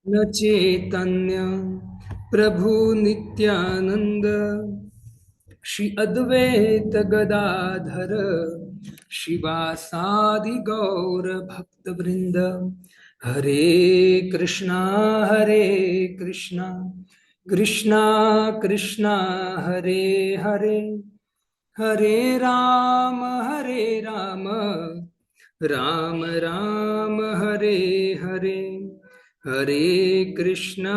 न चैतन्य प्रभु नित्यानंद, श्री अद्वैत गदाधर शिवासादि गौर भक्त वृंद। हरे कृष्णा हरे कृष्णा कृष्णा कृष्णा हरे हरे, हरे हरे राम राम राम हरे हरे, हरे कृष्णा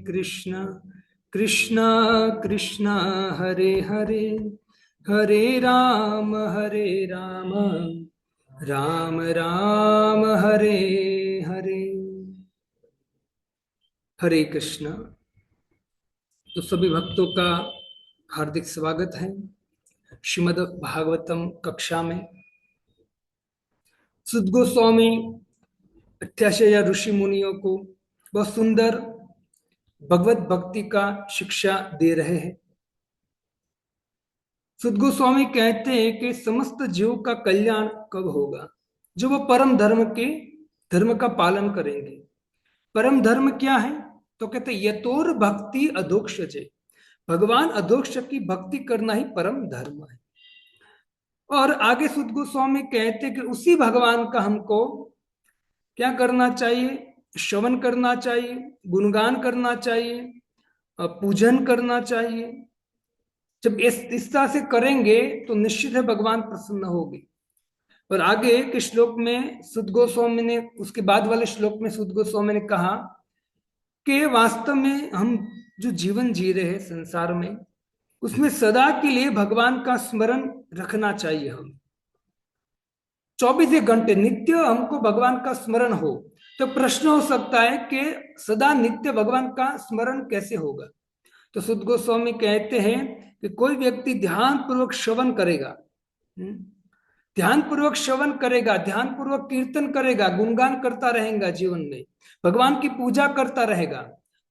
कृष्णा कृष्णा कृष्णा हरे हरे, हरे राम राम राम हरे हरे। हरे कृष्णा। तो सभी भक्तों का हार्दिक स्वागत है श्रीमद् भागवतम कक्षा में। सुद गोस्वामी 88 ऋषि मुनियों को बहुत सुंदर भगवत भक्ति का शिक्षा दे रहे हैं। सुद गोस्वामी कहते हैं कि समस्त जीव का कल्याण कब होगा? जो वो परम धर्म के धर्म का पालन करेंगे। परम धर्म क्या है? तो कहते यतोर भक्ति अधोक्षजे, भगवान अधोक्ष की भक्ति करना ही परम धर्म है। और आगे सुद गोस्वामी कहते कि उसी भगवान का हमको क्या करना चाहिए? श्रवण करना चाहिए, गुणगान करना चाहिए, पूजन करना चाहिए। जब इस तरह से करेंगे तो निश्चित है भगवान प्रसन्न होंगे। और आगे के श्लोक में सुद गोस्वामी ने, उसके बाद वाले श्लोक में सुद गोस्वामी ने कहा कि वास्तव में हम जो जीवन जी रहे हैं संसार में, उसमें सदा के लिए भगवान का स्मरण रखना चाहिए। हम 24 घंटे नित्य हमको भगवान का स्मरण हो। तो प्रश्न हो सकता है कि सदा नित्य भगवान का स्मरण कैसे होगा? तो सुद गोस्वामी कहते हैं कि कोई व्यक्ति ध्यान पूर्वक श्रवण करेगा, ध्यान पूर्वक श्रवण करेगा, ध्यान पूर्वक कीर्तन करेगा, गुणगान करता रहेगा, जीवन में भगवान की पूजा करता रहेगा,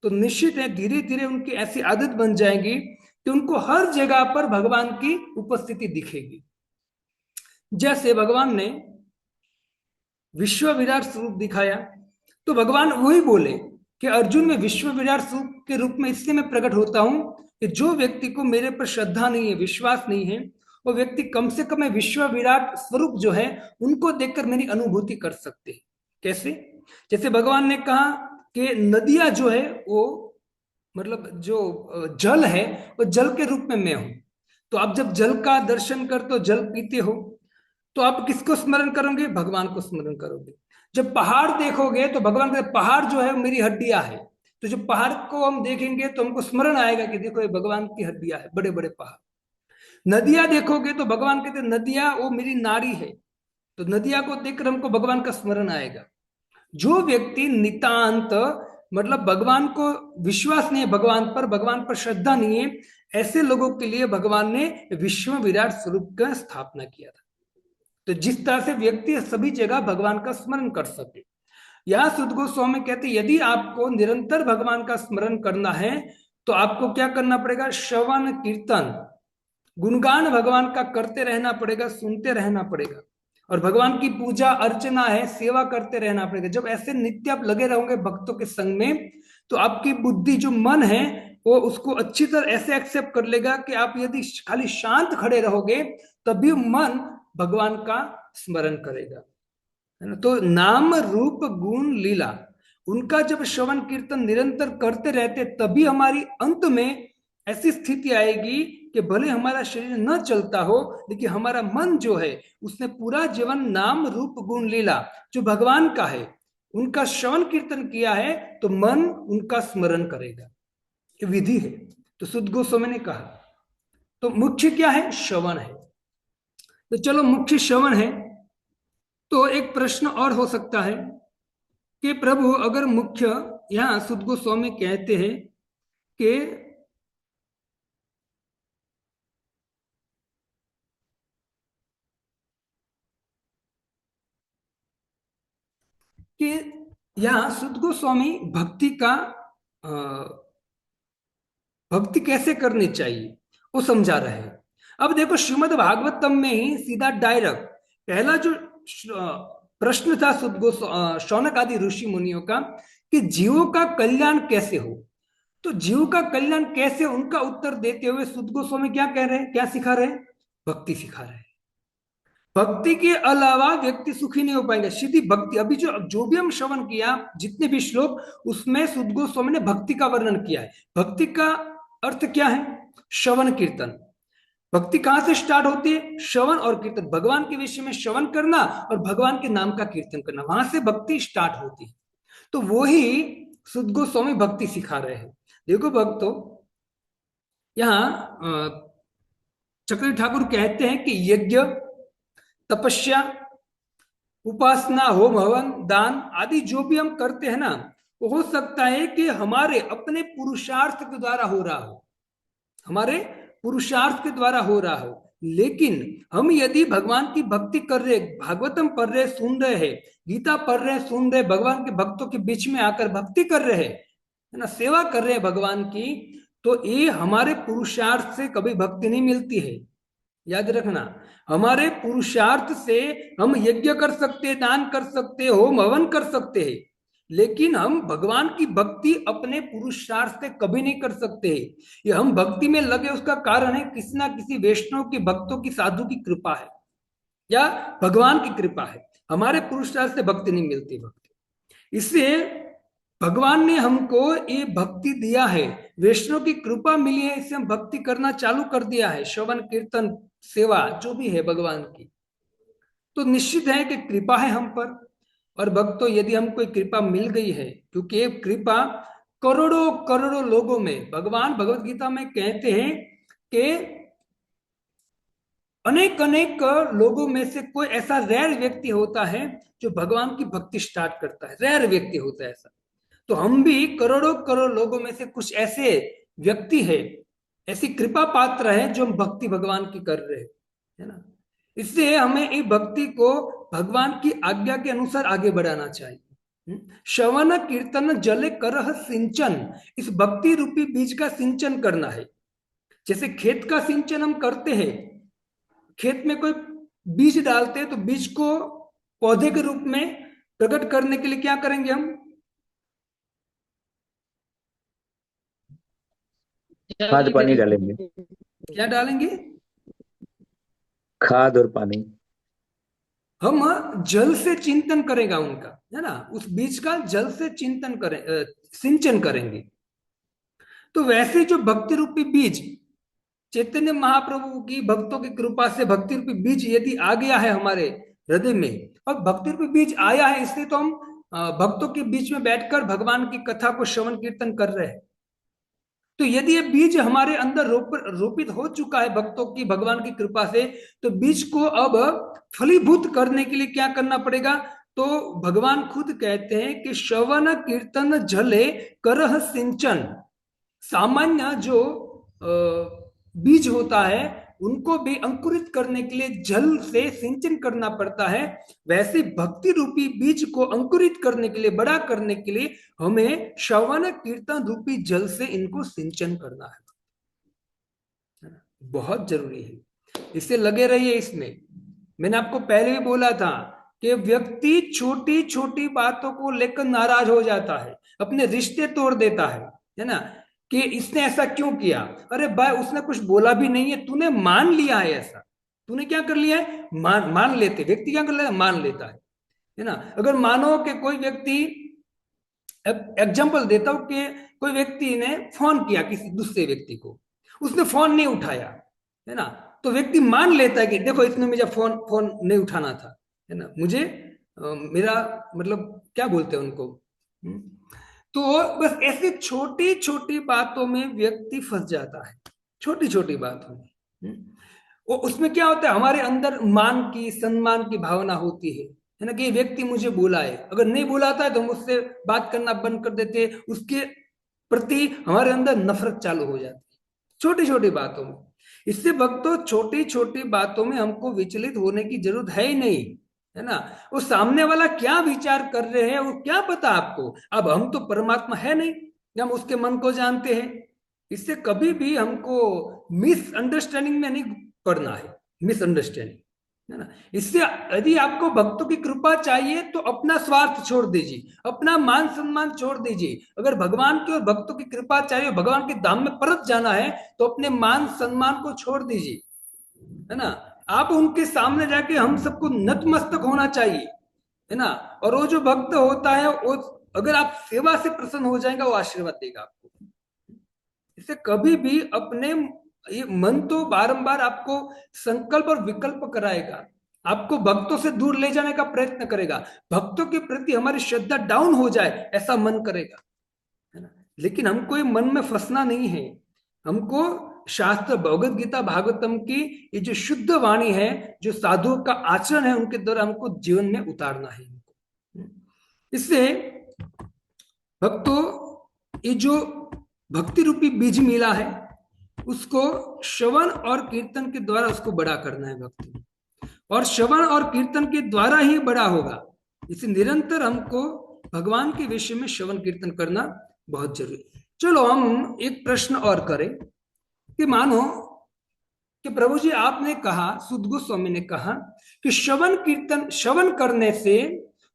तो निश्चित है धीरे धीरे उनकी ऐसी आदत बन जाएगी कि उनको हर जगह पर भगवान की उपस्थिति दिखेगी। जैसे भगवान ने विश्व विराट स्वरूप दिखाया, तो भगवान वही बोले कि अर्जुन में विश्व विराट स्वरूप के रूप में इसलिए मैं प्रकट होता हूं कि जो व्यक्ति को मेरे पर श्रद्धा नहीं है, विश्वास नहीं है, वो व्यक्ति कम से कम विश्व विराट स्वरूप जो है उनको देखकर मेरी अनुभूति कर सकते हैं। कैसे? जैसे भगवान ने कहा कि नदियां जो है वो, मतलब जो जल है, वो जल के रूप में मैं हूं। तो आप जब जल का दर्शन करते हो, जल पीते हो, तो आप किसको स्मरण करोगे? भगवान को स्मरण करोगे। जब पहाड़ देखोगे तो भगवान के पहाड़ जो है मेरी हड्डियां है। तो जब पहाड़ को हम देखेंगे तो हमको स्मरण आएगा कि देखो ये भगवान की हड्डियां है, बड़े बड़े पहाड़। नदियां देखोगे तो भगवान कहते नदियां वो मेरी नारी है। तो नदियां को देखकर हमको भगवान का स्मरण आएगा। जो व्यक्ति नितांत, मतलब भगवान को विश्वास नहीं है, भगवान पर, भगवान पर श्रद्धा नहीं है, ऐसे लोगों के लिए भगवान ने विश्व विराट स्वरूप का स्थापना किया था। तो जिस तरह से व्यक्ति सभी जगह भगवान का स्मरण कर सके। यह सुद गोस्वामी कहते यदि आपको निरंतर भगवान का स्मरण करना है तो आपको क्या करना पड़ेगा? श्रवण कीर्तन गुणगान भगवान का करते रहना पड़ेगा, सुनते रहना पड़ेगा। और भगवान की पूजा अर्चना है, सेवा करते रहना पड़ेगा। जब ऐसे नित्य आप लगे रहोगे भक्तों के संग में, तो आपकी बुद्धि, जो मन है, वो उसको अच्छी तरह ऐसे एक्सेप्ट कर लेगा कि आप यदि खाली शांत खड़े रहोगे तभी मन भगवान का स्मरण करेगा, है ना। तो नाम रूप गुण लीला, उनका जब श्रवण कीर्तन निरंतर करते रहते तभी हमारी अंत में ऐसी स्थिति आएगी कि भले हमारा शरीर न चलता हो, लेकिन हमारा मन जो है उसने पूरा जीवन नाम रूप गुण लीला जो भगवान का है उनका श्रवण कीर्तन किया है, तो मन उनका स्मरण करेगा। ये विधि है। तो सुद गोस्वामी ने कहा तो मुख्य क्या है? श्रवण है। तो चलो मुख्य श्रवण है। तो एक प्रश्न और हो सकता है कि प्रभु अगर मुख्य, यहां सुद गोस्वामी कहते हैं कि कि यहाँ सुद गोस्वामी भक्ति का, अ, भक्ति कैसे करनी चाहिए वो समझा रहे हैं। अब देखो श्रीमद् भागवतम में ही सीधा डायरेक्ट पहला जो प्रश्न था शौनक आदि ऋषि मुनियों का कि जीवों का कल्याण कैसे हो। तो जीव का कल्याण कैसे, उनका उत्तर देते हुए सुद गोस्वामी क्या कह रहे हैं, क्या सिखा रहे हैं? भक्ति सिखा रहे हैं। भक्ति के अलावा व्यक्ति सुखी नहीं हो पाएंगे, सीधी भक्ति। अभी जो जो भी हम श्रवण किया, जितने भी श्लोक, उसमें सुद गोस्वामी ने भक्ति का वर्णन किया है। भक्ति का अर्थ क्या है? श्रवण कीर्तन। भक्ति कहां से स्टार्ट होती है? श्रवण और कीर्तन, भगवान के विषय में श्रवण करना और भगवान के नाम का कीर्तन करना, वहां से भक्ति स्टार्ट होती है। तो वो ही सुद गोस्वामी भक्ति सिखा रहे हैं। देखो भक्तों, यहाँ चक्र ठाकुर कहते हैं कि यज्ञ, तपस्या, उपासना, होम हवन, दान आदि जो भी हम करते हैं ना, वो हो सकता है कि हमारे अपने पुरुषार्थ के द्वारा हो रहा हो, हमारे पुरुषार्थ के द्वारा हो रहा हो। लेकिन हम यदि भगवान की भक्ति कर रहे, भागवतम पढ़ रहे, सुन रहे हैं, गीता पढ़ रहे, सुन रहे, भगवान के भक्तों के बीच में आकर भक्ति कर रहे हैं, है ना, सेवा कर रहे हैं भगवान की, तो ये हमारे पुरुषार्थ से कभी भक्ति नहीं मिलती है। याद रखना, हमारे पुरुषार्थ से हम यज्ञ कर सकते हैं, दान कर सकते हैं, होम हवन कर सकते हैं, लेकिन हम भगवान की भक्ति अपने पुरुषार्थ से कभी नहीं कर सकते। ये हम भक्ति में लगे, उसका कारण है किसी ना किसी वैष्णव के, भक्तों की, साधु की कृपा है या भगवान की कृपा है। हमारे पुरुषार्थ से भक्ति नहीं मिलती। भक्ति इससे भगवान ने हमको ये भक्ति दिया है, वैष्णव की कृपा मिली है, इससे हम भक्ति करना चालू कर दिया है। श्रवण कीर्तन सेवा जो भी है भगवान की, तो निश्चित है कि कृपा है हम पर। और भक्तों, यदि हमको कोई कृपा मिल गई है, क्योंकि ये कृपा करोड़ों करोड़ों लोगों में, भगवान भगवत गीता में कहते हैं कि अनेक अनेक लोगों में से कोई ऐसा रेयर व्यक्ति होता है जो भगवान की भक्ति स्टार्ट करता है। रेयर व्यक्ति होता है ऐसा। तो हम भी करोड़ों करोड़ लोगों में से कुछ ऐसे व्यक्ति है, ऐसी कृपा पात्र है जो हम भक्ति भगवान की कर रहे हैं, है ना। इसलिए हमें इस भक्ति को भगवान की आज्ञा के अनुसार आगे बढ़ाना चाहिए। श्रवण कीर्तन जले करह सिंचन, इस भक्ति रूपी बीज का सिंचन करना है। जैसे खेत का सिंचन हम करते हैं, खेत में कोई बीज डालते हैं, तो बीज को पौधे के रूप में प्रकट करने के लिए क्या करेंगे हम? खाद पानी डालेंगे। क्या डालेंगे? खाद और पानी। हम जल से चिंतन करेगा उनका, है ना, उस बीज का जल से चिंतन करें, सिंचन करेंगे। तो वैसे जो भक्ति रूपी बीज, चैतन्य महाप्रभु की भक्तों की कृपा से भक्ति रूपी बीज यदि आ गया है हमारे हृदय में, और भक्ति रूपी बीज आया है, इसलिए तो हम भक्तों के बीच में बैठकर भगवान की कथा को श्रवण कीर्तन कर रहे हैं। तो यदि ये बीज हमारे अंदर रोपित हो चुका है भक्तों की, भगवान की कृपा से, तो बीज को अब फलीभूत करने के लिए क्या करना पड़ेगा? तो भगवान खुद कहते हैं कि श्रवण कीर्तन जले करह सिंचन। सामान्य जो बीज होता है, उनको भी अंकुरित करने के लिए जल से सिंचन करना पड़ता है। वैसे भक्ति रूपी बीज को अंकुरित करने के लिए, बड़ा करने के लिए हमें श्रवण कीर्तन रूपी जल से इनको सिंचन करना है। बहुत जरूरी है, इससे लगे रहिए इसमें। मैंने आपको पहले भी बोला था कि व्यक्ति छोटी छोटी बातों को लेकर नाराज हो जाता है, अपने रिश्ते तोड़ देता है ना, कि इसने ऐसा क्यों किया। अरे भाई, उसने कुछ बोला भी नहीं है, तूने मान लिया है ऐसा। तूने क्या कर लिया है? मान लेते व्यक्ति क्या कर लेता है? मान लेता है ना। अगर मानो कि कोई व्यक्ति, एग्जाम्पल देता हूं कि कोई व्यक्ति ने फोन किया किसी दूसरे व्यक्ति को, उसने फोन नहीं उठाया, है ना, तो व्यक्ति मान लेता है कि देखो इसने मुझे फोन फोन नहीं उठाना था, है ना, मुझे मेरा मतलब क्या बोलते हैं उनको। तो बस ऐसे छोटी छोटी बातों में व्यक्ति फंस जाता है, छोटी छोटी बातों में। वो उसमें क्या होता है, हमारे अंदर मान की, सम्मान की भावना होती है ना, कि ये व्यक्ति मुझे बुलाए, अगर नहीं बुलाता है तो हम उससे बात करना बंद कर देते, उसके प्रति हमारे अंदर नफरत चालू हो जाती है, छोटी छोटी बातों में। इससे भक्तों, छोटी छोटी बातों में हमको विचलित होने की जरूरत है ही नहीं, है ना। वो सामने वाला क्या विचार कर रहे हैं वो क्या पता आपको। अब हम तो परमात्मा है नहीं, हम उसके मन को जानते हैं। इससे कभी भी हमको मिसअंडरस्टैंडिंग में नहीं पड़ना है, मिसअंडरस्टैंडिंग। है ना। इससे यदि आपको भक्तों की कृपा चाहिए तो अपना स्वार्थ छोड़ दीजिए, अपना मान सम्मान छोड़ दीजिए। अगर भगवान की और भक्तों की कृपा चाहिए, भगवान के धाम में परत जाना है, तो अपने मान सम्मान को छोड़ दीजिए, है ना। आप उनके सामने जाके हम सबको नतमस्तक होना चाहिए, है ना। और वो जो भक्त होता है वो, अगर आप सेवा से प्रसन्न हो जाएगा, वो आशीर्वाद देगा आपको। इससे कभी भी अपने, ये मन तो बारंबार आपको संकल्प और विकल्प कराएगा, आपको भक्तों से दूर ले जाने का प्रयत्न करेगा, भक्तों के प्रति हमारी श्रद्धा डाउन हो जाए ऐसा मन करेगा, है ना। लेकिन हमको ये मन में फंसना नहीं है। हमको शास्त्र, भगवद गीता, भागवतम की ये जो शुद्ध वाणी है, जो साधुओं का आचरण है, उनके द्वारा हमको जीवन में उतारना है हमको। इससे भक्तों, ये जो भक्ति रूपी बीज मिला है, उसको श्रवण और कीर्तन के द्वारा उसको बड़ा करना है भक्ति में, और श्रवण और कीर्तन के द्वारा ही बड़ा होगा। इसे निरंतर हमको भगवान के विषय में श्रवण कीर्तन करना बहुत जरूरी। चलो हम एक प्रश्न और करें कि मानो कि प्रभु जी आपने कहा, सुध गोस्वामी ने कहा कि श्रवण कीर्तन, श्रवण करने से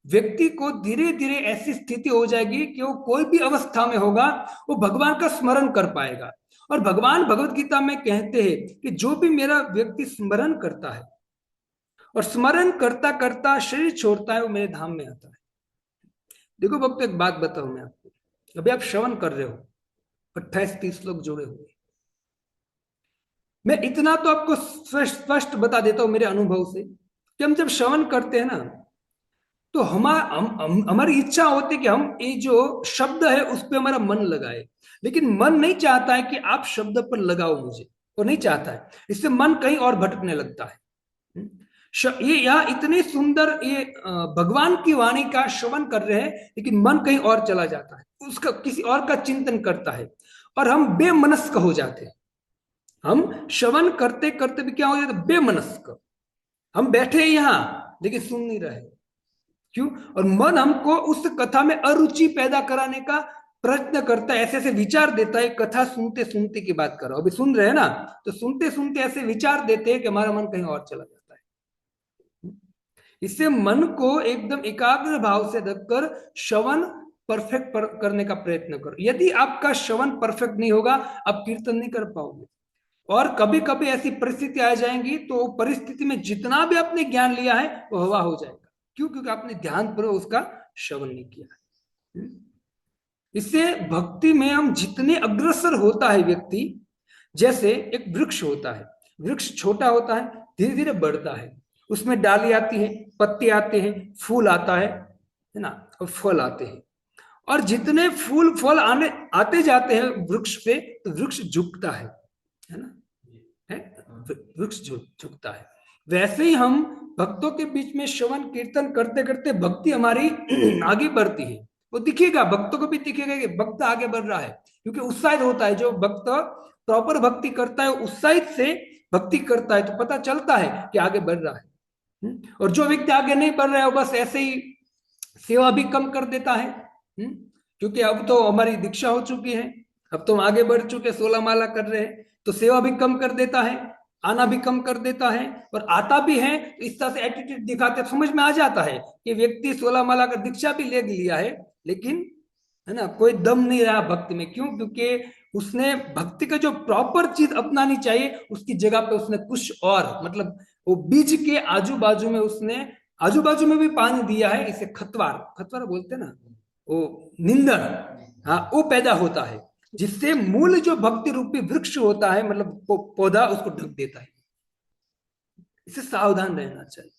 व्यक्ति को धीरे धीरे ऐसी स्थिति हो जाएगी कि वो कोई भी अवस्था में होगा वो भगवान का स्मरण कर पाएगा। और भगवान भगवत गीता में कहते हैं कि जो भी मेरा व्यक्ति स्मरण करता है और स्मरण करता करता शरीर छोड़ता है, वो मेरे धाम में आता है। देखो भक्त, एक बात बताऊं मैं आपको, अभी आप श्रवण कर रहे हो, 28-30 लोग जुड़े हुए, मैं इतना तो आपको स्पष्ट बता देता हूं मेरे अनुभव से कि हम जब श्रवण करते हैं ना, तो हमारी इच्छा होती है कि हम ये जो शब्द है उस पर हमारा मन लगाए, लेकिन मन नहीं चाहता है कि आप शब्द पर लगाओ मुझे, वो नहीं चाहता है। इससे मन कहीं और भटकने लगता है। ये यहाँ इतनी सुंदर ये भगवान की वाणी का श्रवण कर रहे हैं, लेकिन मन कहीं और चला जाता है, उसका किसी और का चिंतन करता है, और हम बेमनस्क हो जाते हैं। हम श्रवण करते करते भी क्या हो जाता है, बेमनस्क। हम बैठे यहाँ लेकिन सुन नहीं रहे, क्यों? और मन हमको उस कथा में अरुचि पैदा कराने का प्रयत्न करता है, ऐसे ऐसे विचार देता है। कथा सुनते सुनते की बात करो, अभी सुन रहे हैं ना, तो सुनते सुनते ऐसे विचार देते हैं कि हमारा मन कहीं और चला जाता है। इससे मन को एकदम एकाग्र भाव से रखकर श्रवण परफेक्ट करने का प्रयत्न करो। यदि आपका श्रवण परफेक्ट नहीं होगा, आप कीर्तन नहीं कर पाओगे, और कभी कभी ऐसी परिस्थिति आ जाएंगी तो परिस्थिति में जितना भी आपने ज्ञान लिया है वो हवा हो जाएगा। क्यों? क्योंकि आपने ध्यान पूर्वक उसका श्रवण नहीं किया। इससे भक्ति में हम जितने अग्रसर होता है व्यक्ति, जैसे एक वृक्ष होता है, वृक्ष छोटा होता है, धीरे धीरे बढ़ता है, उसमें डाली आती है, पत्ते आते हैं, फूल आता है ना, और फल आते हैं। और जितने फूल फल आने आते जाते हैं वृक्ष पे, तो वृक्ष झुकता है ना, है, वृक्ष झुकता है। वैसे ही हम भक्तों के बीच में श्रवण कीर्तन करते करते भक्ति हमारी आगे बढ़ती है। वो दिखेगा, भक्तों को भी दिखेगा कि भक्त आगे बढ़ रहा है, क्योंकि उत्साहित होता है। जो भक्त प्रॉपर भक्ति करता है, उत्साहित से भक्ति करता है, तो पता चलता है कि आगे बढ़ रहा है। और जो व्यक्ति आगे नहीं बढ़ रहा है, वो बस ऐसे ही सेवा भी कम कर देता है, क्योंकि अब तो हमारी दीक्षा हो चुकी है, अब तो हम आगे बढ़ चुके, 16 माला कर रहे हैं, तो सेवा भी कम कर देता है, आना भी कम कर देता है, और आता भी है तो इस तरह से एटीट्यूड दिखाते, समझ में आ जाता है कि व्यक्ति 16 माला का दीक्षा भी ले लिया है, लेकिन है ना, कोई दम नहीं रहा भक्ति में। क्यों? क्योंकि उसने भक्ति का जो प्रॉपर चीज अपनानी चाहिए, उसकी जगह पे उसने कुछ और, मतलब वो बीज के आजू बाजू में उसने आजू बाजू में भी पानी दिया है। इसे खतवार, खतवार बोलते हैं ना, वो निंदन, हाँ, वो पैदा होता है, जिससे मूल जो भक्ति रूपी वृक्ष होता है, मतलब पौधा, उसको ढक देता है। इससे सावधान रहना चाहिए।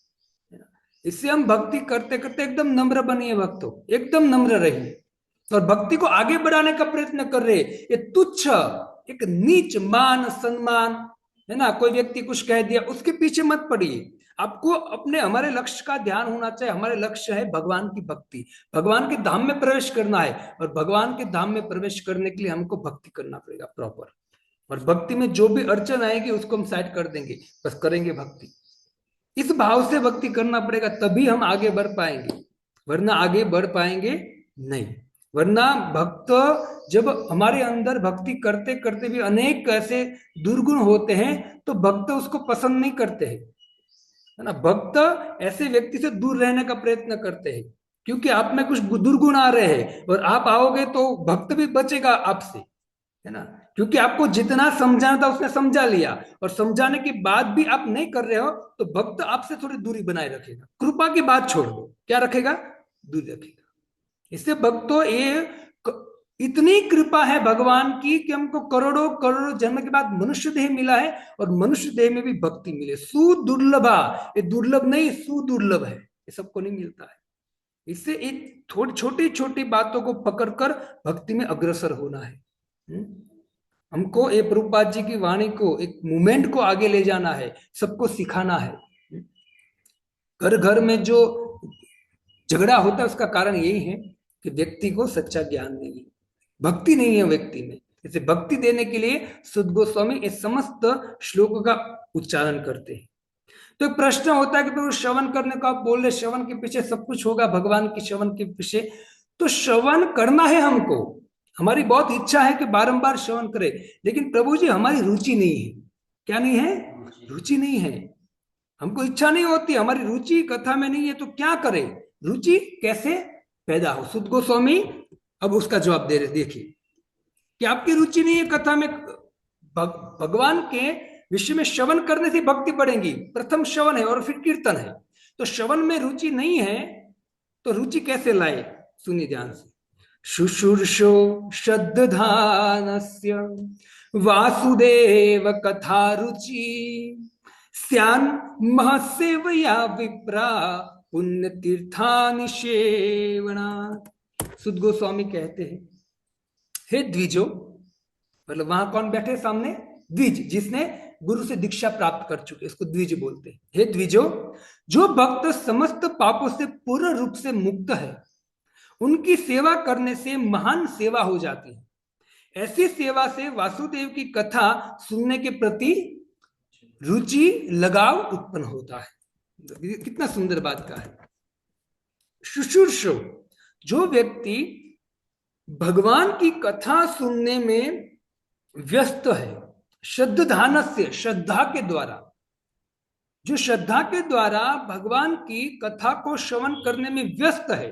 इससे हम भक्ति करते करते एकदम नम्र बनिए भक्तों, एकदम नम्र रहिए, और भक्ति को आगे बढ़ाने का प्रयत्न कर रहे। ये तुच्छ, एक नीच मान सम्मान, है ना, कोई व्यक्ति कुछ कह दिया उसके पीछे मत पड़िए। आपको अपने, हमारे लक्ष्य का ध्यान होना चाहिए। हमारे लक्ष्य है भगवान की भक्ति, भगवान के धाम में प्रवेश करना है, और भगवान के धाम में प्रवेश करने के लिए हमको भक्ति करना पड़ेगा प्रॉपर। और भक्ति में जो भी अड़चन आएगी उसको हम साइड कर देंगे, बस करेंगे भक्ति। इस भाव से भक्ति करना पड़ेगा, तभी हम आगे बढ़ पाएंगे, वरना आगे बढ़ पाएंगे नहीं। वरना भक्त, जब हमारे अंदर भक्ति करते करते भी अनेक ऐसे दुर्गुण होते हैं, तो भक्त उसको पसंद नहीं करते हैं। है ना। भक्त ऐसे व्यक्ति से दूर रहने का प्रयत्न करते हैं, क्योंकि आप में कुछ दुर्गुण आ रहे हैं, और आप आओगे तो भक्त भी बचेगा आपसे, है ना। क्योंकि आपको जितना समझाना था उसने समझा लिया, और समझाने के बाद भी आप नहीं कर रहे हो, तो भक्त आपसे थोड़ी दूरी बनाए रखेगा। कृपा की बात छोड़ दो, क्या रखेगा? दूरी रखेगा। इससे भक्तों ये इतनी कृपा है भगवान की कि हमको करोड़ों करोड़ों जन्म के बाद मनुष्य देह मिला है, और मनुष्य देह में भी भक्ति मिले। सुदुर्लभा, ये दुर्लभ नहीं, सुदुर्लभ है, ये सबको नहीं मिलता है। इससे एक थोड़ी छोटी छोटी बातों को पकड़कर भक्ति में अग्रसर होना है। हमको ये प्रभुपाद जी की वाणी को, एक मूवमेंट को आगे ले जाना है, सबको सिखाना है। घर घर में जो झगड़ा होता है उसका कारण यही है कि व्यक्ति को सच्चा ज्ञान नहीं है, भक्ति नहीं है व्यक्ति में। इसे भक्ति देने के लिए सुद गोस्वामी इस समस्त श्लोक का उच्चारण करते हैं। तो एक प्रश्न होता है कि प्रभु श्रवण करने को आप बोल रहे, श्रवण के पीछे सब कुछ होगा, भगवान की श्रवण के पीछे। तो श्रवण करना है हमको, हमारी बहुत इच्छा है कि बारंबार श्रवण करें, लेकिन प्रभु जी हमारी रुचि नहीं है। क्या नहीं है? रुचि नहीं है। हमको इच्छा नहीं होती, हमारी रुचि कथा में नहीं है, तो क्या करें? रुचि कैसे पैदा हो? सुद गोस्वामी अब उसका जवाब दे रहे। देखिए कि आपकी रुचि नहीं है कथा में, भगवान के विषय में श्रवण करने से भक्ति बढ़ेगी। प्रथम श्रवण है और फिर कीर्तन है, तो श्रवण में रुचि नहीं है, तो रुचि कैसे लाए? सुनिए ध्यान से। शुश्रूषो श्रद्धानस्य वासुदेव कथा रुचि स्यान महसेवया विप्रा पुण्य तीर्थानि सेवना। सुद गोस्वामी कहते हैं, हे द्विजो, मतलब वहां कौन बैठे सामने? द्विज, जिसने गुरु से दीक्षा प्राप्त कर चुके, इसको द्विज बोलते हैं। हे द्विजो, जो भक्त समस्त पापों से पूर्ण रूप से मुक्त है, उनकी सेवा करने से महान सेवा हो जाती है। ऐसी सेवा से वासुदेव की कथा सुनने के प्रति रुचि, लगाव उत्पन्न होता है। कितना सुंदर बात का है। शुश्रूषो, जो व्यक्ति भगवान की कथा सुनने में व्यस्त है, श्रद्धानस्य, श्रद्धा के द्वारा, जो श्रद्धा के द्वारा भगवान की कथा को श्रवण करने में व्यस्त है।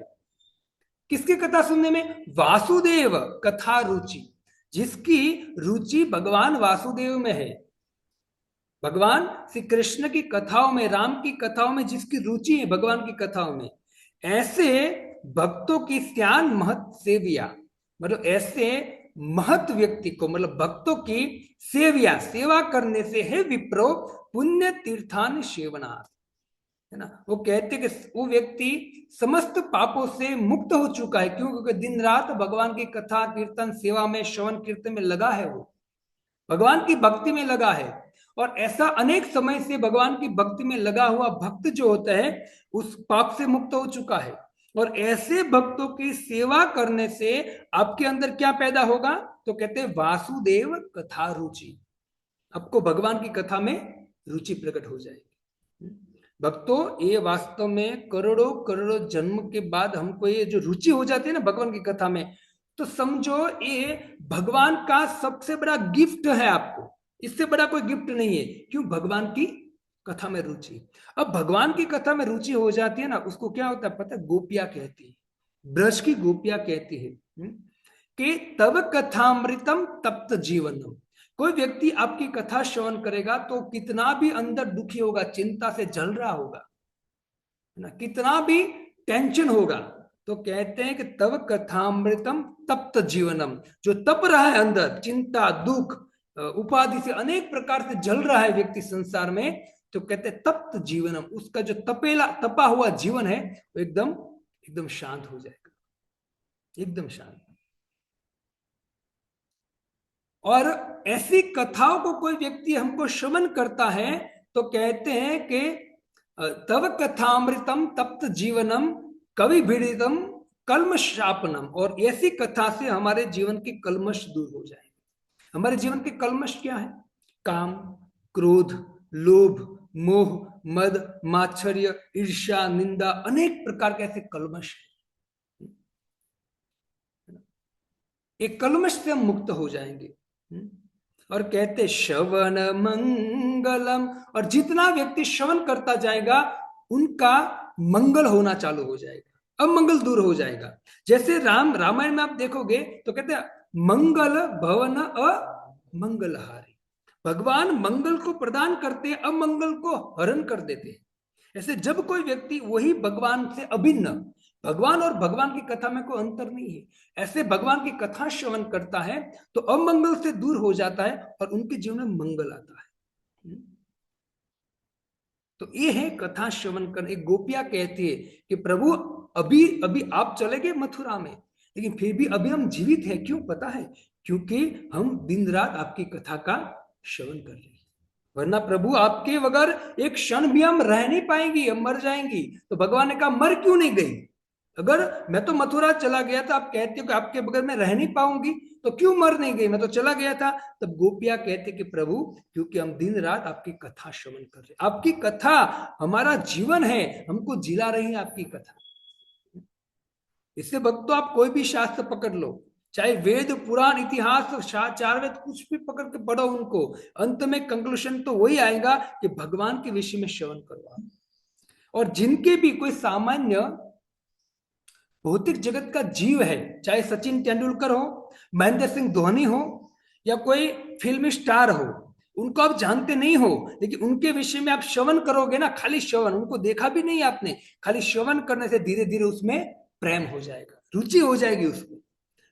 किसकी कथा सुनने में? वासुदेव कथा रुचि, जिसकी रुचि भगवान वासुदेव में है, भगवान श्री कृष्ण की कथाओं में, राम की कथाओं में जिसकी रुचि है, भगवान की कथाओं में, ऐसे भक्तों की स्यान महत सेविया, मतलब ऐसे महत व्यक्ति को, मतलब भक्तों की सेविया, सेवा करने से है विप्रो पुण्य तीर्थान सेवनार्थ, है ना। वो कहते कि वो व्यक्ति समस्त पापों से मुक्त हो चुका है। क्यों? क्योंकि दिन रात भगवान की कथा कीर्तन सेवा में, श्रवण कीर्तन में लगा है, वो भगवान की भक्ति में लगा है। और ऐसा अनेक समय से भगवान की भक्ति में लगा हुआ भक्त जो होता है, उस पाप से मुक्त हो चुका है। और ऐसे भक्तों की सेवा करने से आपके अंदर क्या पैदा होगा? तो कहते हैं वासुदेव कथा रुचि, आपको भगवान की कथा में रुचि प्रकट हो जाएगी। भक्तों, ये वास्तव में करोड़ों करोड़ों जन्म के बाद हमको ये जो रुचि हो जाती है ना भगवान की कथा में, तो समझो ये भगवान का सबसे बड़ा गिफ्ट है आपको। इससे बड़ा कोई गिफ्ट नहीं है। क्यों? भगवान की कथा में रुचि। अब भगवान की कथा में रुचि हो जाती है ना, उसको क्या होता है पता है? गोपिया कहती है, ब्रज की गोपिया कहती है कि तब कथामृतम तप्त जीवनम। कोई व्यक्ति आपकी कथा श्रवण करेगा तो कितना भी अंदर दुखी होगा, चिंता से जल रहा होगा, है ना, कितना भी टेंशन होगा, तो कहते हैं कि तब कथामृतम तप्त जीवनम, जो तप रहा है अंदर, चिंता दुख उपाधि से अनेक प्रकार से जल रहा है व्यक्ति संसार में, तो कहते हैं तप्त जीवनम, उसका जो तपा हुआ जीवन है वो एकदम एकदम शांत हो जाएगा, एकदम शांत। और ऐसी कथाओं को कोई व्यक्ति हमको श्रवण करता है तो कहते हैं कि तव कथामृतम तप्त जीवनम कवि भीड़ितम कल्मशापनम, और ऐसी कथा से हमारे जीवन के कल्मश दूर हो जाएंगे। हमारे जीवन के कल्मश क्या है? काम, क्रोध, लोभ, मोह, मद, मात्सर्य, ईर्ष्या, निंदा, अनेक प्रकार के ऐसे कल्मश है। एक कल्मश से हम मुक्त हो जाएंगे। और कहते श्रवण मंगलम, और जितना व्यक्ति श्रवण करता जाएगा उनका मंगल होना चालू हो जाएगा, अमंगल दूर हो जाएगा। जैसे रामायण में आप देखोगे तो कहते हैं मंगल भवन अमंगलहारी, भगवान मंगल को प्रदान करते हैं, अमंगल को हरण कर देते हैं। ऐसे जब कोई व्यक्ति वही भगवान से अभिन्न, भगवान और भगवान की कथा में कोई अंतर नहीं है, ऐसे भगवान की कथा श्रवण करता है तो अमंगल से दूर हो जाता है और उनके जीवन में मंगल आता है। तो ये है कथा श्रवण करना। एक गोपिया कहती है कि प्रभु अभी अभी आप चले गए मथुरा में, लेकिन फिर भी अभी हम जीवित हैं, क्यों पता है? क्योंकि हम दिन रात आपकी कथा का श्रवण कर रहे हैं, वरना प्रभु आपके बगैर एक क्षण भी हम रह नहीं पाएंगी, हम मर जाएंगी। तो भगवान ने कहा मर क्यों नहीं गई? अगर मैं तो मथुरा चला गया था, आप कहते हो कि आपके बगैर मैं रह नहीं पाऊंगी, तो क्यों मर नहीं गई? मैं तो चला गया था। तब गोपिया कहते कि प्रभु क्योंकि हम दिन रात आपकी कथा श्रवण कर रहे, आपकी कथा हमारा जीवन है, हमको जिला रही है आपकी कथा। इससे भक्तों आप कोई भी शास्त्र पकड़ लो, चाहे वेद पुराण इतिहास चार वेद कुछ भी पकड़ के पढ़ो उनको, अंत में कंक्लूजन तो वही आएगा कि भगवान के विषय में श्रवण करो। और जिनके भी कोई सामान्य भौतिक जगत का जीव है, चाहे सचिन तेंदुलकर हो, महेंद्र सिंह धोनी हो, या कोई फिल्मी स्टार हो, उनको आप जानते नहीं हो, लेकिन उनके विषय में आप श्रवण करोगे ना, खाली श्रवण, उनको देखा भी नहीं आपने, खाली श्रवण करने से धीरे धीरे उसमें प्रेम हो जाएगा, रुचि हो जाएगी उसको।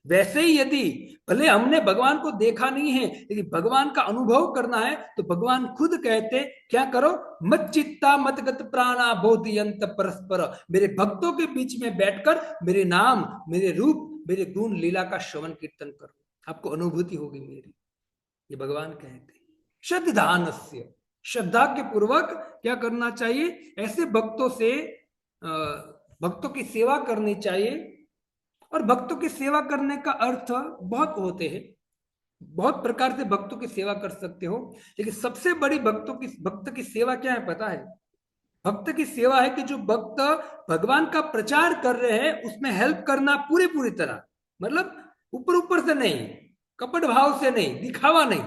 वैसे ही यदि भले हमने भगवान को देखा नहीं है, लेकिन भगवान का अनुभव करना है, तो भगवान खुद कहते क्या करो, मत चित्ता मत गत प्राणा बोधियंत परस्पर, मेरे भक्तों के बीच में बैठकर मेरे नाम, मेरे रूप, मेरे गुण लीला का श्रवण कीर्तन करो, आपको अनुभूति होगी मेरी। ये भगवान कहते श्रद्धानस्य, श्रद्धा के पूर्वक क्या करना चाहिए, ऐसे भक्तों से भक्तों की सेवा करनी चाहिए। और भक्तों की सेवा करने का अर्थ बहुत होते हैं, बहुत प्रकार से भक्तों की सेवा कर सकते हो, लेकिन सबसे बड़ी भक्त की सेवा क्या है पता है? भक्त की सेवा है कि जो भक्त भगवान का प्रचार कर रहे हैं उसमें हेल्प करना पूरी तरह, मतलब ऊपर ऊपर से नहीं, कपट भाव से नहीं, दिखावा नहीं,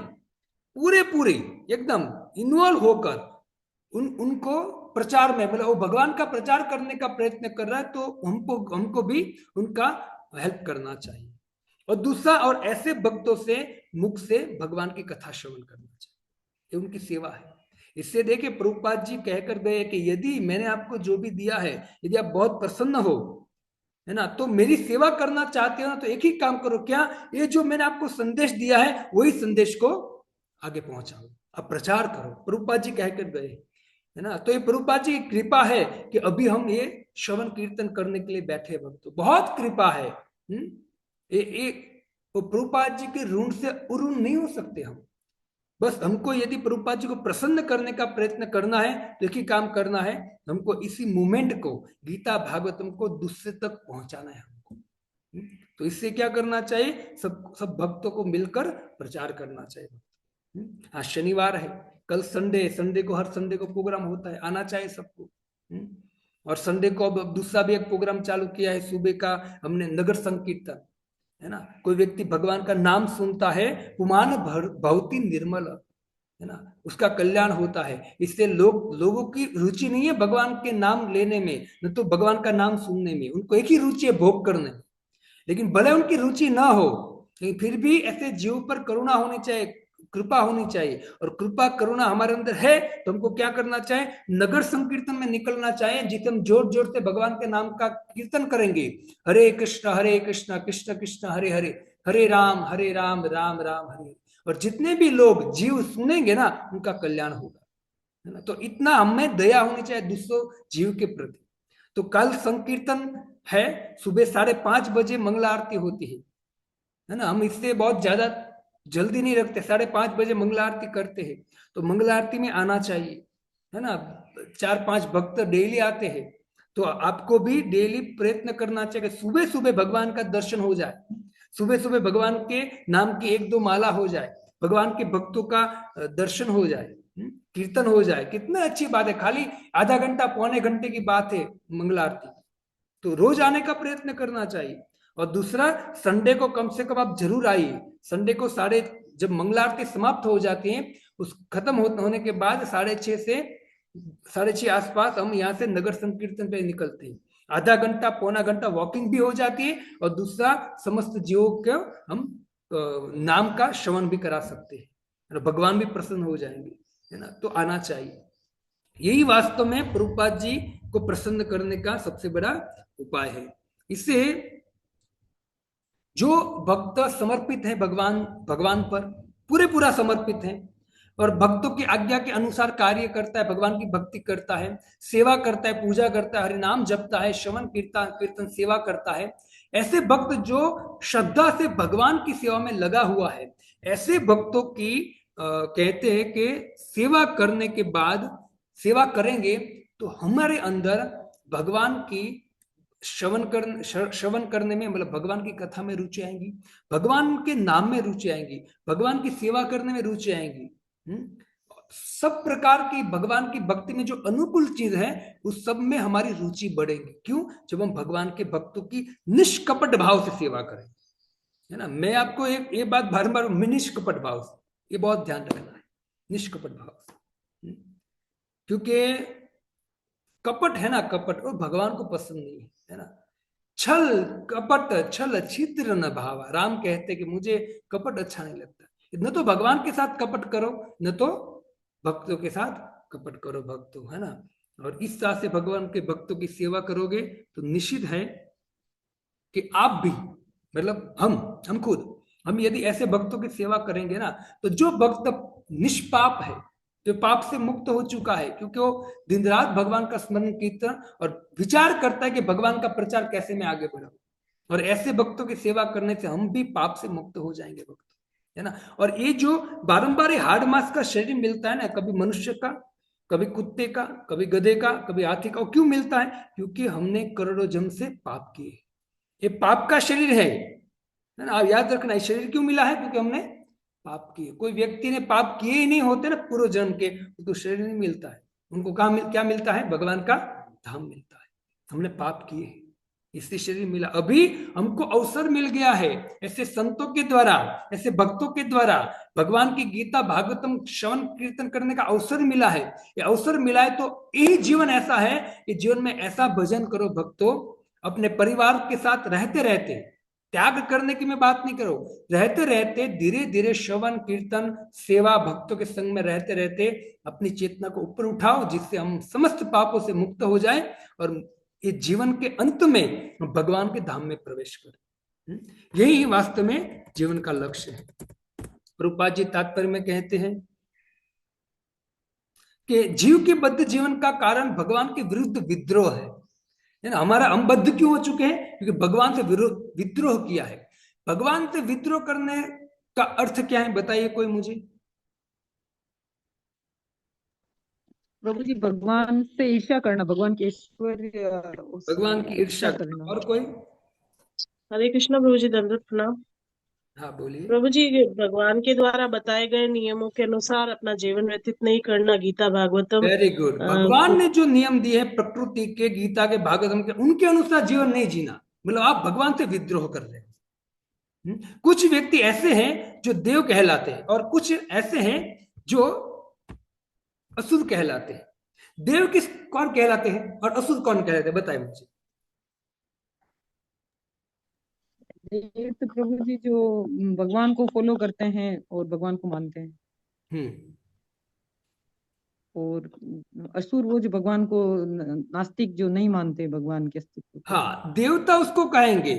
पूरे एकदम इन्वॉल्व होकर उनको प्रचार में, मतलब वो भगवान का प्रचार करने का प्रयत्न कर रहा है, तो हमको भी उनका हेल्प करना चाहिए। और दूसरा, और ऐसे भक्तों से मुख से भगवान की कथा श्रवण करना चाहिए, ये उनकी सेवा है। इससे देखिए प्रभुपाद जी कहकर गए कि यदि मैंने आपको जो भी दिया है, यदि आप बहुत प्रसन्न हो, है ना, तो मेरी सेवा करना चाहते हो ना, तो एक ही काम करो, क्या, ये जो मैंने आपको संदेश दिया है वही संदेश को आगे पहुंचाओ, अब प्रचार करो। प्रभुपाद जी कहकर गए, है ना। तो ये प्रभुपाद जी की कृपा है कि अभी हम ये श्रवण कीर्तन करने के लिए बैठे भक्तों, बहुत कृपा है। ये प्रभुपाद जी के ऋण से उऋण नहीं हो सकते हम। बस हमको यदि प्रभुपाद जी को प्रसन्न करने का प्रयत्न करना है तो एक ही काम करना है, हमको इसी मूवमेंट को, गीता भागवतम को दूसरे तक पहुंचाना है हमको। तो इससे क्या करना चाहिए, सब भक्तों को मिलकर प्रचार करना चाहिए। आज शनिवार है, कल संडे को, हर संडे को प्रोग्राम होता है, आना चाहिए सबको। और संडे को अब दूसरा भी एक प्रोग्राम चालू किया है, सुबह का हमने नगर संकीर्तन, है ना। कोई व्यक्ति भगवान का नाम सुनता है, पुमान भवती निर्मल, है ना, उसका कल्याण होता है। इससे लोगों की रुचि नहीं है भगवान के नाम लेने में, न तो भगवान का नाम सुनने में, उनको एक ही रुचि है भोग करने में। लेकिन भले उनकी रुचि ना हो, लेकिन फिर भी ऐसे जीव पर करुणा होनी चाहिए, कृपा होनी चाहिए। और कृपा करुणा हमारे अंदर है तो हमको क्या करना चाहिए, नगर संकीर्तन में निकलना चाहिए, जिसे हम जोर जोर से भगवान के नाम का कीर्तन करेंगे। हरे कृष्ण कृष्ण कृष्ण हरे हरे, हरे राम राम राम हरे। और जितने भी लोग जीव सुनेंगे ना, उनका कल्याण होगा, है ना। तो इतना हमें दया होनी चाहिए दूसरों जीव के प्रति। तो कल संकीर्तन है, सुबह 5:30 बजे मंगला आरती होती है ना। हम इससे बहुत ज्यादा जल्दी नहीं रखते, 5:30 बजे मंगला आरती करते हैं, तो मंगला आरती में आना चाहिए, है ना। 4-5 भक्त डेली आते हैं, तो आपको भी डेली प्रयत्न करना चाहिए, सुबह सुबह भगवान का दर्शन हो जाए, सुबह सुबह भगवान के नाम की 1-2 माला हो जाए, भगवान के भक्तों का दर्शन हो जाए, कीर्तन हो जाए, कितना अच्छी बात है। खाली आधा घंटा पौने घंटे की बात है मंगला आरती, तो रोज आने का प्रयत्न करना चाहिए। और दूसरा, संडे को कम से कम आप जरूर आइए, संडे को जब मंगलारती समाप्त हो जाती है, उस खत्म होने के बाद 6:30 से 6:30 आसपास हम यहाँ से नगर संकीर्तन पे निकलते हैं। आधा घंटा पौना घंटा वॉकिंग भी हो जाती है, और दूसरा समस्त जीवों को हम नाम का श्रवण भी करा सकते हैं, और भगवान भी प्रसन्न हो जाएंगे, है ना। तो आना चाहिए। यही वास्तव में प्रभुपाद जी को प्रसन्न करने का सबसे बड़ा उपाय है। इससे जो भक्त समर्पित है भगवान पर पूरा समर्पित है, और भक्तों की आज्ञा के अनुसार कार्य करता है, भगवान की भक्ति करता है, सेवा करता है, पूजा करता है, हरिनाम जपता है, श्रवण कीर्तन सेवा करता है, ऐसे भक्त जो श्रद्धा से भगवान की सेवा में लगा हुआ है, ऐसे भक्तों की कहते हैं कि सेवा करने के बाद, सेवा करेंगे तो हमारे अंदर भगवान की श्रवण करने में, मतलब भगवान की कथा में रुचि आएंगी, भगवान के नाम में रुचि आएंगी, भगवान की सेवा करने में रुचि आएंगी। सब प्रकार की भगवान की भक्ति में जो अनुकूल चीज है, उस सब में हमारी रुचि बढ़ेगी। क्यों? जब हम भगवान के भक्तों की निष्कपट भाव से सेवा करें, है ना। मैं आपको एक बात बार बार, निष्कपट भाव से, ये बहुत ध्यान रखना है, निष्कपट भाव से। क्योंकि कपट है ना, कपट, और भगवान को पसंद नहीं है ना। छल कपट छल छिद्र न भावा, राम कहते कि मुझे कपट अच्छा नहीं लगता। न तो भगवान के साथ कपट करो, न तो भक्तों के साथ कपट करो, भक्तों, है ना। और इस तरह से भगवान के भक्तों की सेवा करोगे तो निश्चित है कि आप भी, मतलब हम खुद, हम यदि ऐसे भक्तों की सेवा करेंगे ना, तो जो भक्त निष्पाप है, जो पाप से मुक्त हो चुका है, क्योंकि वो दिन रात भगवान का स्मरण कीर्तन और विचार करता है कि भगवान का प्रचार कैसे मैं आगे बढ़ाऊं, और ऐसे भक्तों की सेवा करने से हम भी पाप से मुक्त हो जाएंगे, भक्त, है ना। और ये जो बारंबार हार्ड मास का शरीर मिलता है ना, कभी मनुष्य का, कभी कुत्ते का, कभी गधे का, कभी हाथी का, क्यों मिलता है? क्योंकि हमने करोड़ों जन्म से पाप किए। ये पाप का शरीर है ना। आप याद रखना, ये शरीर क्यों मिला है? क्योंकि हमने पाप किए। कोई व्यक्ति ने पाप किए ही नहीं होते ना पूर्व जन्म के, तो शरीर नहीं मिलता है उनको। क्या मिलता है? भगवान का धाम मिलता है। हमने पाप किए, इसलिए शरीर मिला। अभी हमको अवसर मिल गया है, ऐसे संतों के द्वारा, ऐसे भक्तों के द्वारा भगवान की गीता भागवतम श्रवण कीर्तन करने का अवसर मिला है। ये अवसर मिला है तो यही जीवन ऐसा है कि जीवन में ऐसा भजन करो भक्तों, अपने परिवार के साथ रहते रहते, त्याग करने की मैं बात नहीं करो, रहते रहते धीरे धीरे श्रवण कीर्तन सेवा भक्तों के संग में रहते रहते अपनी चेतना को ऊपर उठाओ, जिससे हम समस्त पापों से मुक्त हो जाए और ये जीवन के अंत में भगवान के धाम में प्रवेश करें। यही वास्तव में जीवन का लक्ष्य है। प्रभुपाद जी तात्पर्य में कहते हैं कि जीव के बद्ध जीवन का कारण भगवान के विरुद्ध विद्रोह है ना। हमारा हम बद्ध क्यों हो चुके हैं? क्योंकि भगवान से विद्रोह किया है। भगवान से विद्रोह करने का अर्थ क्या है, बताइए कोई मुझे। प्रभु जी, भगवान से ईर्ष्या करना, भगवान के ऐश्वर्य, भगवान की ईर्ष्या करना। और कोई? हरे कृष्णा प्रभु जी, दंडवत प्रणाम। हाँ बोलिए। प्रभु जी, भगवान के द्वारा बताए गए नियमों के अनुसार अपना जीवन व्यतीत नहीं करना, गीता भागवतम। Very good. भगवान ने जो नियम दिए हैं प्रकृति के, गीता के, भागवतम के, उनके अनुसार जीवन नहीं जीना, मतलब आप भगवान से विद्रोह कर रहे हैं। कुछ व्यक्ति ऐसे हैं जो देव कहलाते हैं, और कुछ ऐसे हैं जो असुर कहलाते हैं। देव कौन कहलाते हैं और असुर कौन कहलाते हैं, बताइए मुझे। ये तो प्रभु जी जो भगवान को फॉलो करते हैं और भगवान को मानते हैं, और असुर वो जो भगवान को, नास्तिक जो नहीं मानते भगवान के अस्तित्व को। हाँ, देवता उसको कहेंगे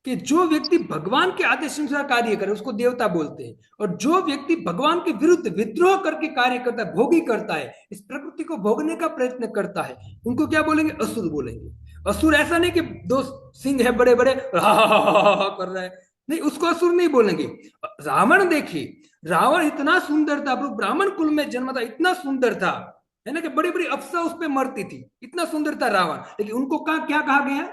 कि जो व्यक्ति भगवान के आदेश अनुसार कार्य करे उसको देवता बोलते हैं, और जो व्यक्ति भगवान के विरुद्ध विद्रोह करके कार्य करता है, भोगी करता है, इस प्रकृति को भोगने का प्रयत्न करता है, उनको क्या बोलेंगे? असुर बोलेंगे। असुर ऐसा नहीं कि दो सिंह है बड़े बड़े कर रहा है, नहीं, उसको असुर नहीं बोलेंगे। रावण देखिए, रावण इतना सुंदर था, ब्राह्मण कुल में जन्म था, इतना सुंदर था, है ना, कि बड़ी बड़ी अप्सरा उस पर मरती थी, इतना सुंदर था रावण, लेकिन उनको क्या कहा गया?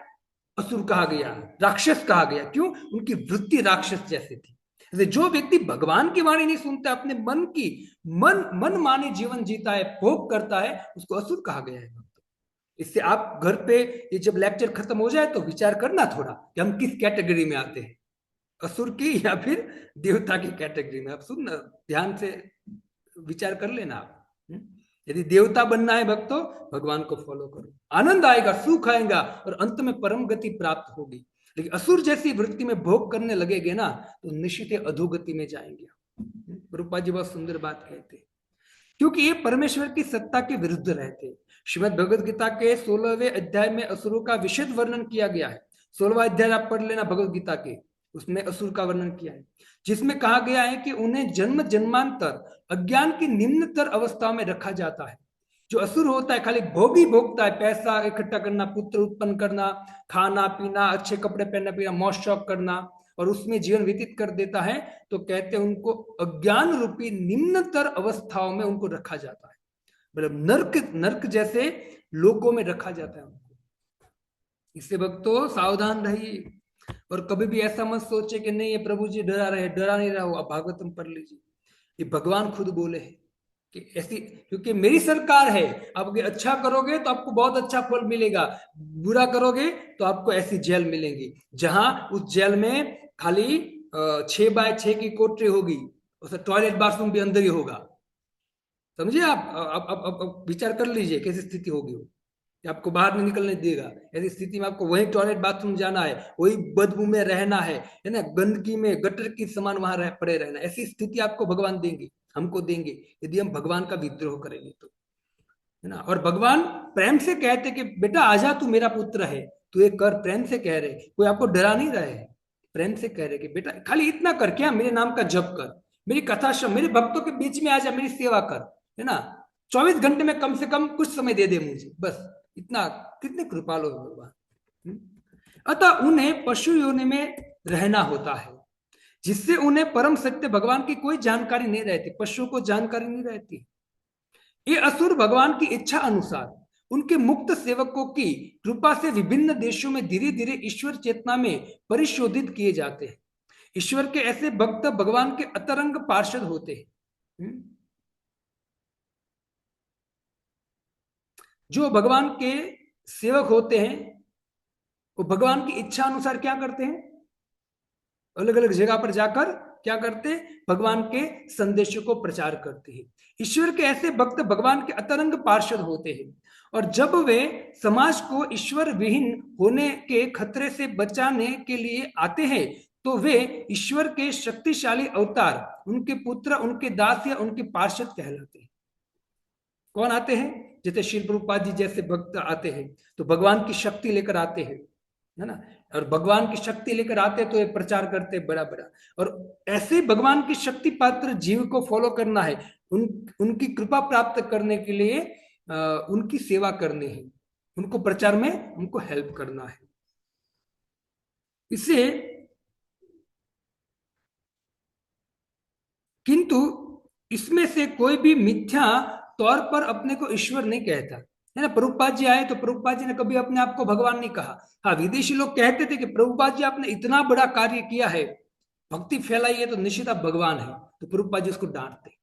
असुर कहा गया, राक्षस कहा गया। क्यों? उनकी वृत्ति राक्षस जैसी थी। जो व्यक्ति भगवान की वाणी नहीं सुनता, अपने मन माने जीवन जीता है, भोग करता है, उसको असुर कहा गया है। इससे आप घर पे ये जब लेक्चर खत्म हो जाए तो विचार करना थोड़ा कि हम किस कैटेगरी में आते हैं। असुर की या फिर देवता की कैटेगरी में। आप सुन ना, ध्यान से विचार कर लेना आप। यदि देवता बनना है भक्तों, भगवान को फॉलो करो, आनंद आएगा, सुख आएगा और अंत में परम गति प्राप्त होगी। लेकिन असुर जैसी वृत्ति में भोग करने लगेगे ना, तो निश्चित ही अधोगति में जाएंगे। रूपा जी बहुत सुंदर बात कहते हैं, क्योंकि ये परमेश्वर की सत्ता के विरुद्ध रहते हैं। श्रीमद भगवद गीता के 16वें अध्याय में असुरों का विशद वर्णन किया गया है। 16वां अध्याय आप पढ़ लेना भगवद गीता के, उसमें असुर का वर्णन किया है, जिसमें कहा गया है कि उन्हें जन्म जन्मांतर अज्ञान की निम्नतर अवस्था में रखा जाता है। जो असुर होता है खाली भोग ही भोगता है, पैसा इकट्ठा करना, पुत्र उत्पन्न करना, खाना पीना, अच्छे कपड़े पहनना पीना, मौज शौक करना, और उसमें जीवन व्यतीत कर देता है, तो कहते हैं उनको अज्ञान रूपी निम्नतर अवस्थाओं में उनको रखा जाता है। मतलब नर्क, नर्क जैसे लोकों में रखा जाता है उनको। इससे भक्तों सावधान रहिए, और कभी भी ऐसा मत सोचे कि नहीं ये प्रभु जी डरा रहे, डरा नहीं रहा हो। आप भागवतम पढ़ लीजिए, ये भगवान खुद बोले हैं कि ऐसी, क्योंकि मेरी सरकार है, आप अच्छा करोगे तो आपको बहुत अच्छा फल मिलेगा, बुरा करोगे तो आपको ऐसी जेल मिलेंगी जहां उस जेल में खाली 6x6 की कोठरी होगी, उसे टॉयलेट बाथरूम भी अंदर ही होगा। समझिए आप, अब विचार कर लीजिए कैसी स्थिति होगी वो, कि आपको बाहर नहीं निकलने देगा। ऐसी स्थिति में आपको वही टॉयलेट बाथरूम जाना है, वही बदबू में रहना है ना, गंदगी में गटर की समान वहां पड़े रहना। ऐसी स्थिति आपको भगवान देंगे, हमको देंगे, यदि हम भगवान का विद्रोह करेंगे तो, है ना। और भगवान प्रेम से कहते कि बेटा आजा, तू मेरा पुत्र है, तू ये कर। प्रेम से कह रहे, कोई आपको डरा नहीं रहे हैं, प्रेम से कह रहे कि बेटा खाली इतना कर, क्या मेरे नाम का जप कर, मेरी कथा सुन, मेरे भक्तों के बीच में आजा, मेरी सेवा कर, है ना। 24 घंटे में कम से कम कुछ समय दे दे मुझे, बस इतना। कितने कृपालु है भगवान। अतः उन्हें पशु योनि में रहना होता है, जिससे उन्हें परम सत्य भगवान की कोई जानकारी नहीं रहती। पशुओं को जानकारी नहीं रहती। ये असुर भगवान की इच्छा अनुसार उनके मुक्त सेवकों की कृपा से विभिन्न देशों में धीरे धीरे ईश्वर चेतना में परिशोधित किए जाते हैं। ईश्वर के ऐसे भक्त भगवान के अतरंग पार्षद होते हैं। जो भगवान के सेवक होते हैं वो भगवान की इच्छा अनुसार क्या करते हैं, अलग अलग जगह पर जाकर क्या करते, भगवान के संदेशों को प्रचार करते हैं। ईश्वर के ऐसे भक्त भगवान के अतरंग पार्षद होते हैं, और जब वे समाज को ईश्वर विहीन होने के खतरे से बचाने के लिए आते हैं, तो वे ईश्वर के शक्तिशाली अवतार, उनके पुत्र, उनके दास या उनके पार्षद कहलाते हैं। कौन आते हैं? जैसे श्री प्रभुपाद जी जैसे भक्त आते हैं तो भगवान की शक्ति लेकर आते हैं, है ना। और भगवान की शक्ति लेकर आते तो ये प्रचार करते बड़ा बड़ा। और ऐसे भगवान की शक्ति पात्र जीव को फॉलो करना है, उनकी कृपा प्राप्त करने के लिए उनकी सेवा करनी है, उनको प्रचार में उनको हेल्प करना है। इससे किंतु इसमें से कोई भी मिथ्या तौर पर अपने को ईश्वर नहीं कहता, है ना। प्रभुपाद जी आए तो प्रभुपाद जी ने कभी अपने आप को भगवान नहीं कहा। हाँ, विदेशी लोग कहते थे कि प्रभुपाद जी आपने इतना बड़ा कार्य किया है, भक्ति फैलाई है, तो निश्चित आप भगवान है। तो प्रभुपाद जी उसको डांटते।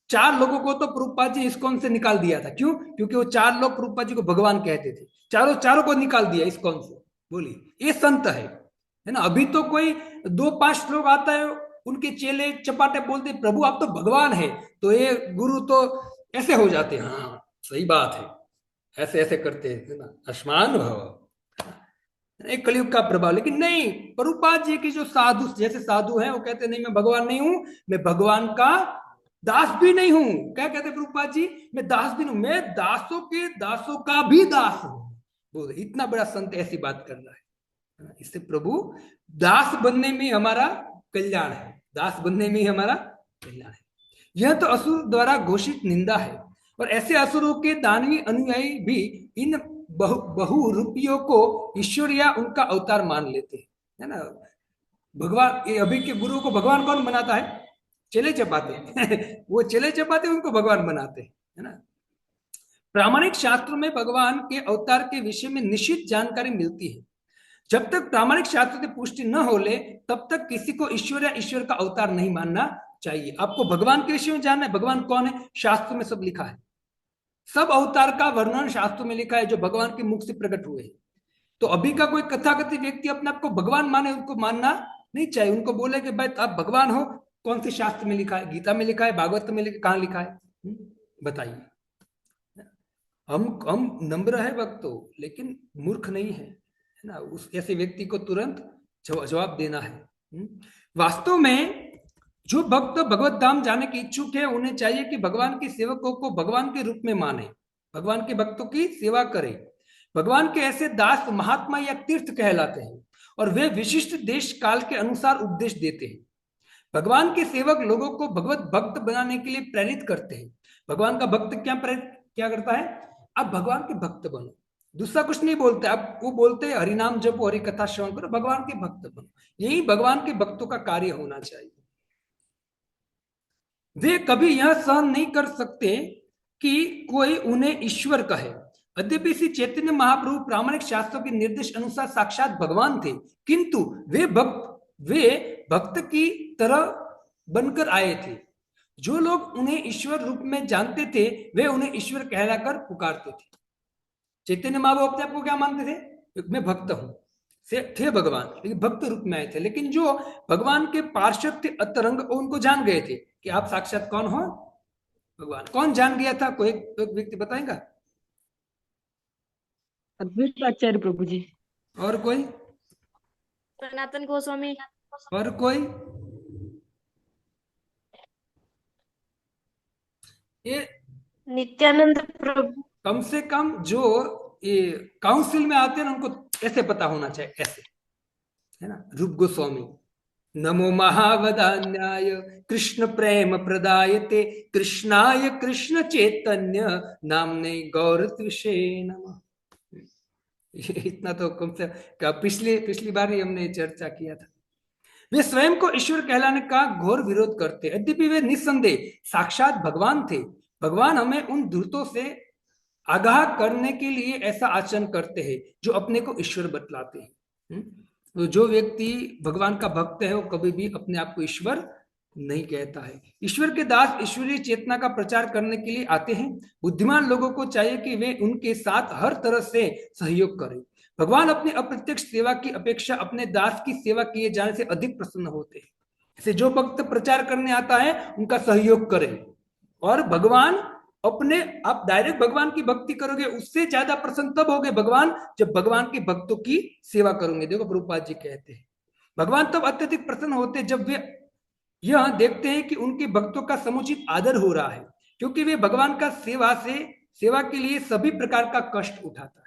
4 लोगों को तो प्रभुपाद जी इस्कॉन से निकाल दिया था। क्यों? क्योंकि वो 4 लोग प्रभुपाद जी को भगवान कहते थे। चारों को निकाल दिया इस्कॉन से। बोलिए, ये संत है ना। अभी तो कोई 2-5 लोग आता है, उनके चेले चपाटे बोलते प्रभु आप तो भगवान है, तो ये गुरु तो ऐसे हो जाते हैं, हाँ सही बात है, ऐसे ऐसे करते हैं ना, आसमान भाव, एक कलयुग का प्रभाव। लेकिन नहीं, प्रभुपाद जी के जो साधु जैसे साधु हैं वो कहते नहीं मैं भगवान नहीं हूं, मैं भगवान का दास भी नहीं हूं। क्या कहते प्रभुपाद जी? मैं दास भी नहीं, मैं दासों के दासों का भी दास हूं। बोले इतना बड़ा संत ऐसी बात कर रहा है। इससे प्रभु दास बनने में हमारा कल्याण है, दास बनने में हमारा कल्याण है। यह तो असुर द्वारा घोषित निंदा है। और ऐसे असुरों के दानवी अनुयायी भी इन बहुरूपियों को ईश्वर या उनका अवतार मान लेते हैं, है ना। भगवान, ये अभी के गुरु को भगवान कौन बनाता है? चेले चपाते वो चेले चपाते उनको भगवान बनाते हैं, है ना। प्रामाणिक शास्त्रों में भगवान के अवतार के विषय में निश्चित जानकारी मिलती है। जब तक प्रामाणिक शास्त्र की पुष्टि न हो ले, तब तक किसी को ईश्वर या ईश्वर का अवतार नहीं मानना चाहिए। आपको भगवान के विषय में जानना है, भगवान कौन है, शास्त्र में सब लिखा है। सब अवतार का वर्णन शास्त्रों में लिखा है जो भगवान के मुख से प्रकट हुए हैं। तो अभी का कोई कथाकथित व्यक्ति अपने आप को भगवान माने, उनको मानना नहीं चाहिए। उनको बोले कि भाई आप भगवान हो, कौन से शास्त्र में लिखा है? गीता में लिखा है, भागवत में लिखा, कहाँ लिखा है? बताइए। हम नम्र है भक्त हो, लेकिन मूर्ख नहीं है ना। उस ऐसे व्यक्ति को तुरंत जवाब देना है। वास्तव में जो भक्त भगवत धाम जाने के इच्छुक है, उन्हें चाहिए कि भगवान के सेवकों को भगवान के रूप में माने, भगवान के भक्तों की सेवा करें। भगवान के ऐसे दास महात्मा या तीर्थ कहलाते हैं, और वे विशिष्ट देश काल के अनुसार उपदेश देते हैं। भगवान के सेवक लोगों को भगवत भक्त बनाने के लिए प्रेरित करते हैं। भगवान का भक्त क्या करता है? आप भगवान के भक्त बनो, दूसरा कुछ नहीं बोलते। आप वो बोलते हैं हरिनाम जपो, हरि कथा श्रवण करो, भगवान के भक्त बनो। यही भगवान के भक्तों का कार्य होना चाहिए। वे कभी यह सहन नहीं कर सकते कि कोई उन्हें ईश्वर कहे। यद्यपि श्री चैतन्य महाप्रभु प्रामाणिक शास्त्रों के निर्देश अनुसार साक्षात भगवान थे, किंतु वे भक्त की तरह बनकर आए थे। जो लोग उन्हें ईश्वर रूप में जानते थे, वे उन्हें ईश्वर कहलाकर पुकारते थे। चैतन्य महाप्रभु अपने आप को क्या मानते थे? मैं भक्त हूं, से थे भगवान, लेकिन भक्त रूप में आए थे। लेकिन जो भगवान के पार्षद थे अतरंग, उनको जान गए थे कि आप साक्षात कौन हो? भगवान। कौन जान गया था? कोई व्यक्ति बताएगा? अद्वैत आचार्य प्रभु जी। और कोई? सनातन गोस्वामी। और कोई? ये नित्यानंद प्रभु। कम से कम जो ये काउंसिल में आते हैं ना, उनको ऐसे पता होना चाहिए, ऐसे, है ना। रूप गोस्वामी, नमो महावदान्याय कृष्ण प्रेम प्रदायते कृष्णाय कृष्ण चैतन्य नामने गौर त्विषे नमः। इतना तो कम से पिछली बार ही हमने चर्चा किया था। वे स्वयं को ईश्वर कहलाने का घोर विरोध करते, यद्यपि वे निस्संदेह साक्षात भगवान थे। भगवान हमें उन दूतों से आगाह करने के लिए ऐसा आचरण करते हैं जो अपने को ईश्वर बतलाते हैं। तो जो व्यक्ति भगवान का भक्त है, वो कभी भी अपने आप को ईश्वर नहीं कहता है। ईश्वर के दास ईश्वरीय चेतना का प्रचार करने के लिए आते हैं। बुद्धिमान लोगों को चाहिए कि वे उनके साथ हर तरह से सहयोग करें। भगवान अपनी अप्रत्यक्ष सेवा की अपेक्षा अपने दास की सेवा किए जाने से अधिक प्रसन्न होते हैं। इसे जो भक्त प्रचार करने आता है, उनका सहयोग करें। और भगवान अपने, आप डायरेक्ट भगवान की भक्ति करोगे, उससे ज्यादा प्रसन्न तब होगे भगवान, जब भगवान के भक्तों की सेवा करोगे। देखो प्रभुपाद जी कहते हैं, भगवान तब अत्यधिक प्रसन्न होते जब वे यह देखते हैं कि उनके भक्तों का समुचित आदर हो रहा है, क्योंकि वे भगवान का सेवा के लिए सभी प्रकार का कष्ट उठाता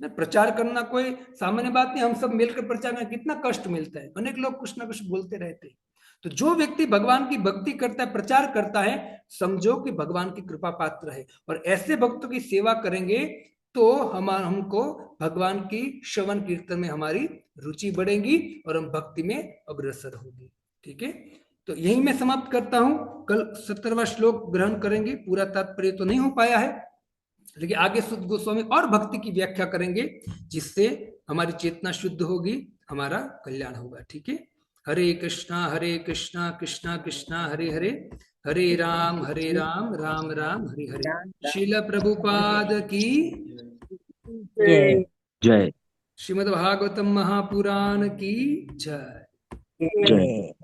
है। प्रचार करना कोई सामान्य बात नहीं। हम सब मिलकर प्रचार करना, कितना कष्ट मिलता है। अनेक लोग कुछ ना कुछ बोलते रहते हैं। तो जो व्यक्ति भगवान की भक्ति करता है, प्रचार करता है, समझो कि भगवान की कृपा पात्र है। और ऐसे भक्तों की सेवा करेंगे तो हमको भगवान की श्रवण कीर्तन में हमारी रुचि बढ़ेगी और हम भक्ति में अग्रसर होंगे। ठीक है, तो यही मैं समाप्त करता हूं। कल 17वां श्लोक ग्रहण करेंगे। पूरा तात्पर्य तो नहीं हो पाया है, लेकिन आगे शुद्ध गोस्वामी और भक्ति की व्याख्या करेंगे, जिससे हमारी चेतना शुद्ध होगी, हमारा कल्याण होगा। ठीक है, हरे कृष्णा कृष्णा कृष्णा हरे हरे, हरे राम राम राम हरे हरे। श्रील प्रभुपाद की जय जय श्रीमद् भागवतम महापुराण की जय। जय।